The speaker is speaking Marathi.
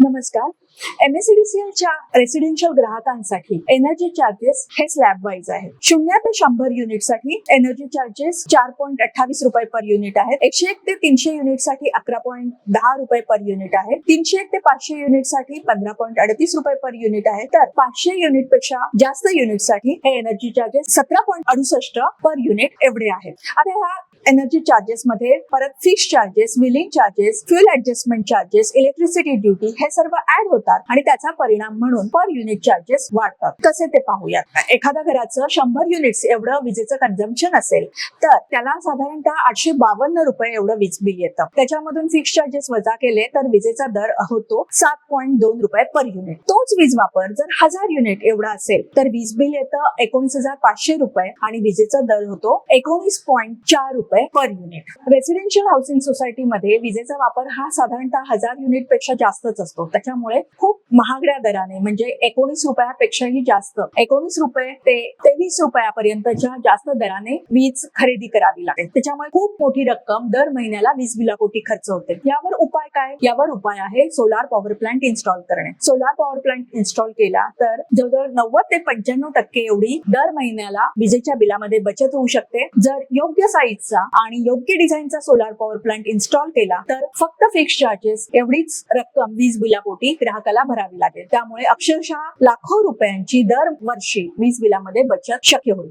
नमस्कार. MSEDCLच्या रेसिडेन्शियल ग्राहकांसाठी एनर्जी चार्जेस हे स्लॅब वाईज आहे. 0 ते 100 युनिटसाठी एनर्जी चार्जेस 4.28 रुपये पर युनिट आहेत. 101 ते 300 युनिटसाठी 11.10 रुपये पर युनिट आहे. 301 ते 500 युनिटसाठी 15.38 रुपये पर युनिट आहे. तर 500 युनिट पेक्षा जास्त युनिटसाठी हे एनर्जी चार्जेस 17.68 पर युनिट एवढे आहेत. आता ह्या एनर्जी चार्जेस मध्ये परत fix charges, billing charges, fuel adjustment charges, electricity duty हे सर्व ऍड होतात आणि त्याचा परिणाम म्हणून पर युनिट चार्जेस वाढतात. कसे ते पाहूयात. एखाद्या घराचं 100 युनिट्स एवढं विजेचं कन्झम्पशन असेल तर त्याला साधारणतः 852 रुपये एवढं वीज बिल येतं. त्याच्यामधून फिक्स चार्जेस वजा केले तर विजेचा दर होतो 7.2 रुपये पर युनिट. तोच वीज वापर जर 1000 युनिट एवढा असेल तर वीज बिल येतं 19,500 रुपये आणि विजेचा दर होतो 19.4 रुपये पर युनिट. रेसिडेन्शियल हाऊसिंग सोसायटीमध्ये विजेचा वापर हा साधारणतः 1000 युनिट पेक्षा जास्तच असतो. त्याच्यामुळे खूप महागड्या दराने म्हणजे 19 रुपयापेक्षाही जास्त 19 रुपये ते 23 रुपयापर्यंतच्या जास्त दराने वीज खरेदी करावी लागते. त्याच्यामुळे खूप मोठी रक्कम दर महिन्याला वीज बिलापोटी खर्च होते. यावर उपाय काय? यावर उपाय आहे सोलार पॉवर प्लांट इन्स्टॉल करणे. सोलार पॉवर प्लांट इन्स्टॉल केला तर जवळजवळ 90 ते 95% एवढी दर महिन्याला विजेच्या बिलामध्ये बचत होऊ शकते. जर योग्य साईजचा आणि योग्य डिझाईनचा सोलार पॉवर प्लांट इन्स्टॉल केला तर फक्त फिक्स चार्जेस एवढीच रक्कम वीज बिलापोटी ग्राहकाला भरावी लागेल. त्यामुळे अक्षरशः लाखो रुपयांची दर वर्षी वीज बिलामध्ये बचत शक्य होईल.